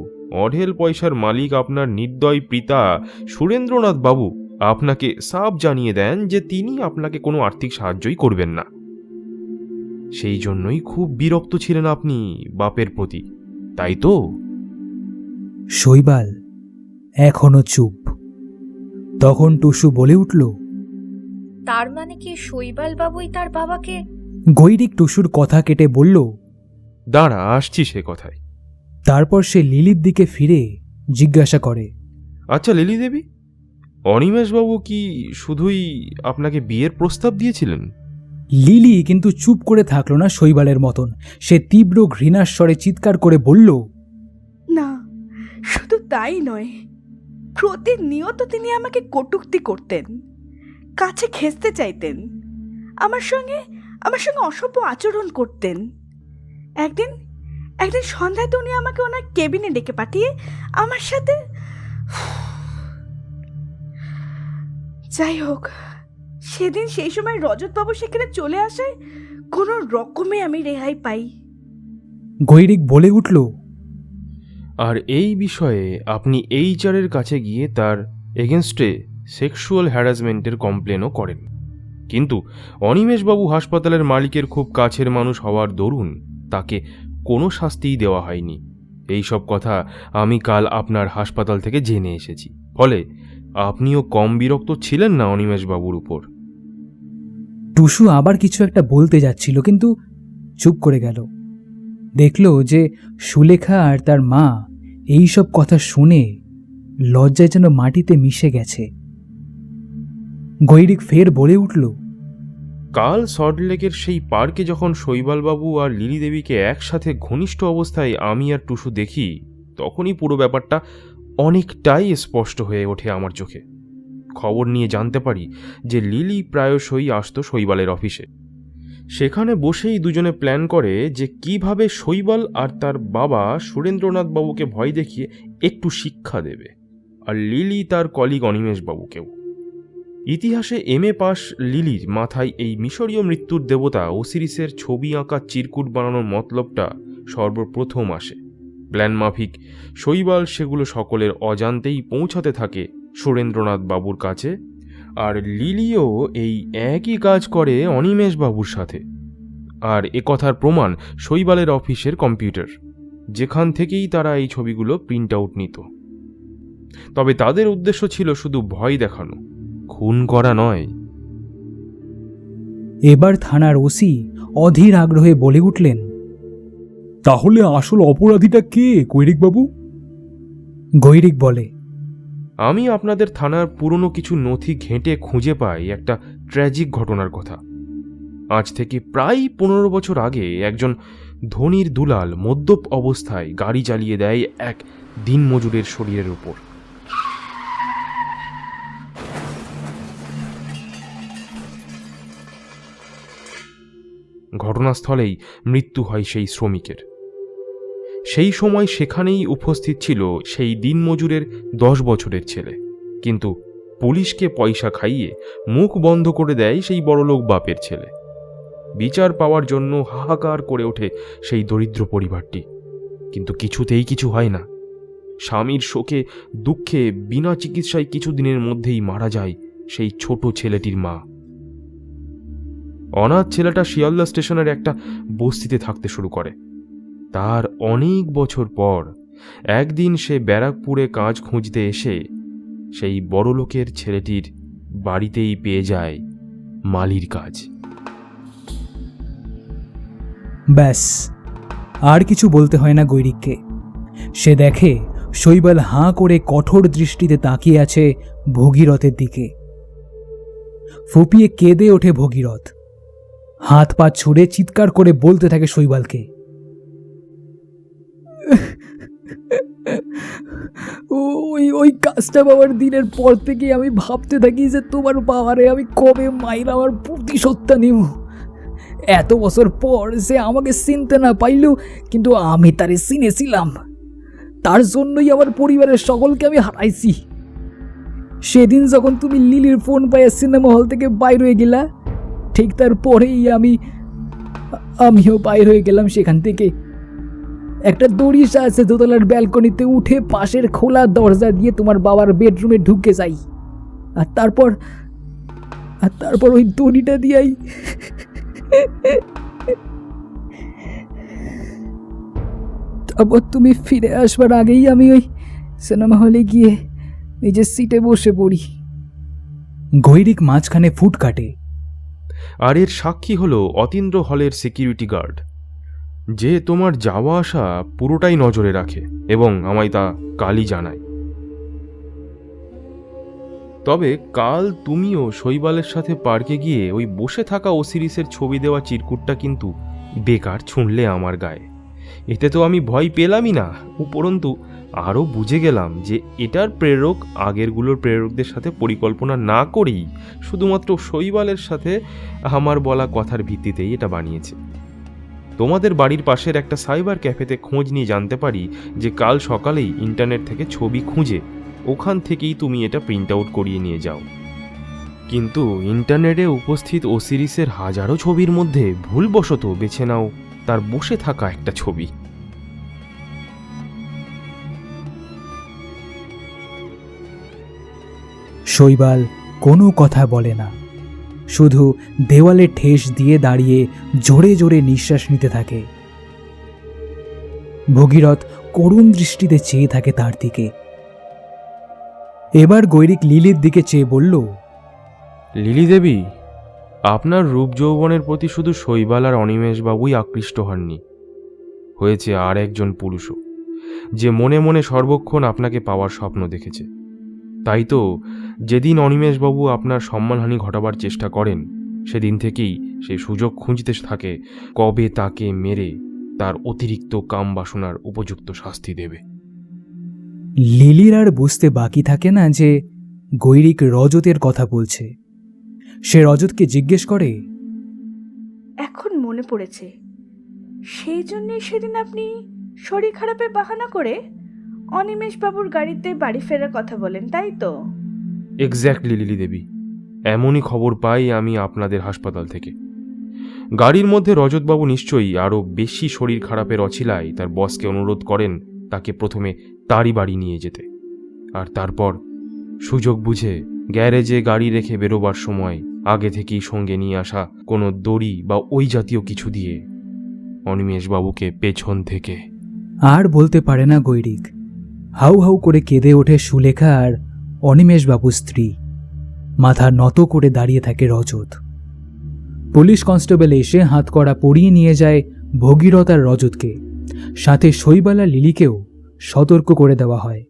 অঢেল পয়সার মালিক আপনার নির্দয় পিতা সুরেন্দ্রনাথ বাবু আপনাকে সাফ জানিয়ে দেন যে তিনি আপনাকে কোনো আর্থিক সাহায্যই করবেন না। সেই জন্যই খুব বিরক্ত ছিলেন আপনি বাপের প্রতি, তাই তো? শৈবাল এখনো চুপ। তখন টুসু বলে উঠল, তার মানে কি শৈবাল বাবুই তার বাবাকে গৈরিক টুসুর কথা কেটে বলল, দাঁড়া, আসছি সে কথায়। তারপর সে লিলির দিকে ফিরে জিজ্ঞাসা করে, আচ্ছা লিলি দেবী, অনিমেষবাবু কি শুধুই আপনাকে বিয়ের প্রস্তাব দিয়েছিলেন? লিলি কিন্তু চুপ করে থাকল না শৈবালের মতন। সে তীব্র ঘৃণার স্বরে চিৎকার করে বলল, না, শুধু তাই নয়, প্রতিনিয়ত তিনি আমাকে কটূক্তি করতেন, কাছে ঘেঁষতে চাইতেন, আমার সঙ্গে অসভ্য আচরণ করতেন। একদিন সন্ধ্যায় তো উনি আমাকে ওনার কেবিনে ডেকে পাঠিয়ে আমার সাথে, যাই হোক, সেদিন সেই সময় রজতবাবু সেখানে চলে আসায় কোনো রকমে আমি রেহাই পাই। গৈরিক বলে উঠল, আর এই বিষয়ে আপনি এইচআরের কাছে গিয়ে তার এগেনস্টে সেক্সুয়াল হ্যারাসমেন্টের কমপ্লেনও করেন, কিন্তু অনিমেষবাবু হাসপাতালের মালিকের খুব কাছের মানুষ হওয়ার দরুন তাকে কোনো শাস্তিই দেওয়া হয়নি। এই সব কথা আমি কাল আপনার হাসপাতাল থেকে জেনে এসেছি, ফলে আপনিও কম বিরক্ত ছিলেন না অনিমেষবাবুর উপর। টুসু আবার কিছু একটা বলতে যাচ্ছিল, কিন্তু চুপ করে গেল। দেখল যে সুলেখা আর তার মা এই সব কথা শুনে লজ্জায় যেন মাটিতে মিশে গেছে। গৈরিক ফের বলে উঠল, কাল সল্টলেকের সেই পার্কে যখন শৈবালবাবু আর লিলি দেবীকে একসাথে ঘনিষ্ঠ অবস্থায় আমি আর টুসু দেখি, তখনই পুরো ব্যাপারটা অনেকটাই স্পষ্ট হয়ে ওঠে আমার চোখে। খবর নিয়ে জানতে পারি যে লিলি প্রায়শই আসতো শৈবালের অফিসে। সেখানে বসেই দুজনে প্ল্যান করে যে কিভাবে শৈবাল আর তার বাবা সুরেন্দ্রনাথ বাবুকে ভয় দেখিয়ে একটু শিক্ষা দেবে, আর লিলি তার কলিগ অনিমেষবাবুকেও। ইতিহাসে এমএ পাস লিলির মাথায় এই মিশরীয় মৃত্যুর দেবতা ওসিরিসের ছবি আঁকা চিরকুট বানানোর মতলবটা সর্বপ্রথম আসে। প্ল্যান মাফিক শৈবাল সেগুলো সকলের অজান্তেই পৌঁছাতে থাকে সুরেন্দ্রনাথ বাবুর কাছে, আর লিলিও এই একই কাজ করে অনিমেষবাবুর সাথে। আর একথার প্রমাণ শৈবালের অফিসের কম্পিউটার, যেখান থেকেই তারা এই ছবিগুলো প্রিন্ট আউট নিত। তবে তাদের উদ্দেশ্য ছিল শুধু ভয় দেখানো, খুন করা নয়। এবার থানার ওসি অধীর আগ্রহে বলে উঠলেন, তাহলে আসল অপরাধীটা কে কৈরিকবাবু? গৈরিক বলে, আমি আপনাদের থানার পুরনো কিছু নথি ঘেঁটে খুঁজে পাই একটা ট্র্যাজিক ঘটনার কথা। আজ থেকে প্রায় 15 বছর আগে একজন ধনীর দুলাল মদ্যপ অবস্থায় গাড়ি চালিয়ে দেয় এক দিনমজুরের শরীরের উপর। ঘটনাস্থলেই মৃত্যু হয় সেই শ্রমিকের। সেই সময় সেখানেই উপস্থিত ছিল সেই দিনমজুরের 10 বছরের ছেলে, কিন্তু পুলিশকে পয়সা খাইয়ে মুখ বন্ধ করে দেয় সেই বড়লোক বাপের ছেলে। বিচার পাওয়ার জন্য হাহাকার করে ওঠে সেই দরিদ্র পরিবারটি, কিন্তু কিছুতেই কিছু হয় না। স্বামীর শোকে দুঃখে বিনা চিকিৎসায় কিছুদিনের মধ্যেই মারা যায় সেই ছোট ছেলেটির মা। অনাথ ছেলেটা শিয়ালদা স্টেশনের একটা বস্তিতে থাকতে শুরু করে। তার অনেক বছর পর একদিন সে ব্যারাকপুরে কাজ খুঁজতে এসে সেই বড়লোকের ছেলেটির বাড়িতেই পেয়ে যায় মালির কাজ। ব্যাস, আর কিছু বলতে হয় না গৈরিককে। সে দেখে শৈবাল হাঁ করে কঠোর দৃষ্টিতে তাকিয়ে আছে ভগীরথের দিকে। ফুপিয়ে কেঁদে ওঠে ভগীরথ, হাত পা ছুড়ে চিৎকার করে বলতে থাকে শৈবালকে, ওই কাজটা বাবার দিনের পর থেকে আমি ভাবতে থাকি যে তোমার বাবারে আমি কবে মাইর আমার প্রতিশোধটা নিব। এত বছর পর সে আমাকে চিনতে না পাইল, কিন্তু আমি তারে চিনেছিলাম। তার জন্যই আমার পরিবারের সকলকে আমি হারাইছি। সেদিন যখন তুমি লিলির ফোন পাইয়া সিনেমা হল থেকে বাইর হয়ে গেলা, ঠিক তারপরেই আমিও বাইর হয়ে গেলাম সেখান থেকে। একটা দড়ির সাহায্যে দোতলার ব্যালকনিতে উঠে পাশের খোলা দরজা দিয়ে তোমার বাবার বেডরুমে ঢুকে যাই, আর তারপর ওই দড়িটা দিয়াই তারপর তুমি ফিরে আসবার আগেই আমি ওই সিনেমা হলে গিয়ে নিজের সিটে বসে পড়ি। গৈরিক মাঝখানে ফুট কাটে। আর এর সাক্ষী হলো অতীন্দ্র হলের সিকিউরিটি গার্ড, যে তোমার যাওয়া আসা পুরোটাই নজরে রাখে এবং আমায় তা কালই জানায়। তবে কাল তুমিও শৈবালের সাথে পার্কে গিয়ে ওই বসে থাকা ওসিরিসের ছবি দেওয়া চিরকুটটা কিন্তু বেকার ছুঁড়লে আমার গায়ে। এতে তো আমি ভয় পেলামই না, উপরন্তু আরও বুঝে গেলাম যে এটার প্রেরক আগেরগুলোর প্রেরকদের সাথে পরিকল্পনা না করেই শুধুমাত্র শৈবালের সাথে আমার বলা কথার ভিত্তিতেই এটা বানিয়েছে। তোমাদের বাড়ির পাশের একটা সাইবার ক্যাফেতে খোঁজ নিয়ে জানতে পারি যে কাল সকালেই ইন্টারনেট থেকে ছবি খুঁজে ওখান থেকেই তুমি এটা প্রিন্ট আউট করিয়ে নিয়ে যাও। কিন্তু ইন্টারনেটে উপস্থিত ওসিরিসের হাজারো ছবির মধ্যে ভুলবশত বেছে নাও তার বসে থাকা একটা ছবি। শৈবাল কোনো কথা বলে না, শুধু দেওয়ালে ঠেস দিয়ে দাঁড়িয়ে জোরে জোরে নিঃশ্বাস নিতে থাকে। ভগীরথ করুণ দৃষ্টিতে চেয়ে থাকে তার দিকে। এবার গৈরিক লিলির দিকে চেয়ে বলল, লিলি দেবী, আপনার রূপ যৌবনের প্রতি শুধু শৈবাল আর অনিমেষ বাবুই আকৃষ্ট হননি, হয়েছে আর একজন পুরুষও, যে মনে মনে সর্বক্ষণ আপনাকে পাওয়ার স্বপ্ন দেখেছে। তাই তো যেদিন অনিমেষবাবু আপনার সম্মানহানি ঘটাবার চেষ্টা করেন, সেদিন থেকেই সেই সুযোগ খুঁজতে থাকে কবে তাকে মেরে তার অতিরিক্ত কাম বাসনার উপযুক্ত শাস্তি দেবে। লিলির আর বুঝতে বাকি থাকে না যে গৈরিক রজতের কথা বলছে। সে রজতকে জিজ্ঞেস করে, এখন মনে পড়েছে, সেই জন্যই সেদিন আপনি শরীর খারাপের বাহানা করে অনিমেষ বাবুর গাড়িতে বাড়ি ফেরার কথা বলেন, তাই তো? এক্স্যাক্টলি লিলি দেবী, এমনই খবর পাই আমি আপনাদের হাসপাতাল থেকে। গাড়ির মধ্যে রজতবাবু নিশ্চয়ই আরও বেশি শরীর খারাপের অছিলায় তার বসকে অনুরোধ করেন তাকে প্রথমে তারই বাড়ি নিয়ে যেতে, আর তারপর সুযোগ বুঝে গ্যারেজে গাড়ি রেখে বেরোবার সময় আগে থেকেই সঙ্গে নিয়ে আসা কোনো দড়ি বা ওই জাতীয় কিছু দিয়ে অনিমেষবাবুকে পেছন থেকে। আর বলতে পারে না গৈরিক। হাউ হাউ করে কেঁদে ওঠে সুলেখা আর অনিমেষবাবুর স্ত্রী। মাথা নত করে দাঁড়িয়ে থাকে রজত। পুলিশ কনস্টেবল এসে হাতকড়া পরিয়ে নিয়ে যায় ভগীরথ আর রজতকে, সাথে শৈবাল আর লিলিকেও সতর্ক করে দেওয়া হয়।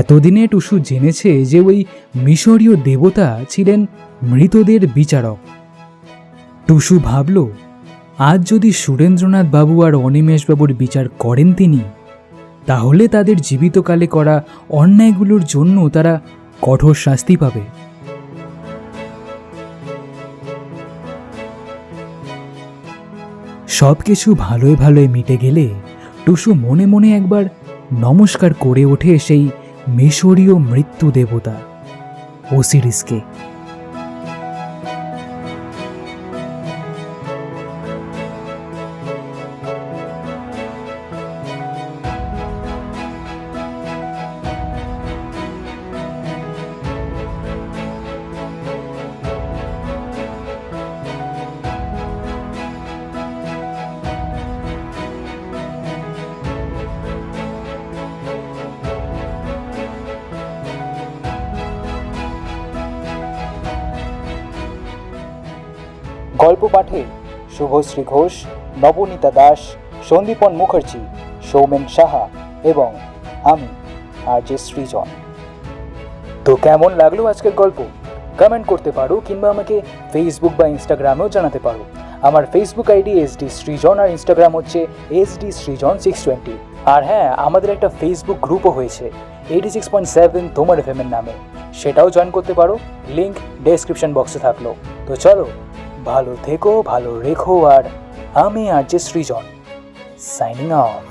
এতদিনে টুসু জেনেছে যে ওই মিশরীয় দেবতা ছিলেন মৃতদের বিচারক। টুসু ভাবল, আজ যদি সুরেন্দ্রনাথ বাবু আর অনিমেষবাবুর বিচার করেন তিনি, তাহলে তাদের জীবিতকালে করা অন্যায়গুলোর জন্য তারা কঠোর শাস্তি পাবে। সব কিছু ভালোই ভালোই মিটে গেলে টুসু মনে মনে একবার নমস্কার করে ওঠে সেই মিশরীয় মৃত্যু দেবতা ওসিরিসকে। গল্প পাঠে শুভশ্রী ঘোষ, নবনীতা দাস, সন্দীপন মুখার্জি, সৌমেন সাহা এবং আমি আরজে সৃজন। তো কেমন লাগলো আজকের গল্প? কমেন্ট করতে পারো কিংবা আমাকে ফেসবুক বা ইনস্টাগ্রামেও জানাতে পারো। আমার ফেসবুক আইডি SD সৃজন আর ইনস্টাগ্রাম হচ্ছে SD সৃজন 620। আর হ্যাঁ, আমাদের একটা ফেসবুক গ্রুপও হয়েছে 86.7 তোমার FM এর নামে, সেটাও জয়েন করতে পারো, লিংক ডেসক্রিপশন বক্সে থাকলো। তো চলো, ভালো থেকো, ভালো রেখো, আর আমি আরজে সৃজন সাইনিং অফ।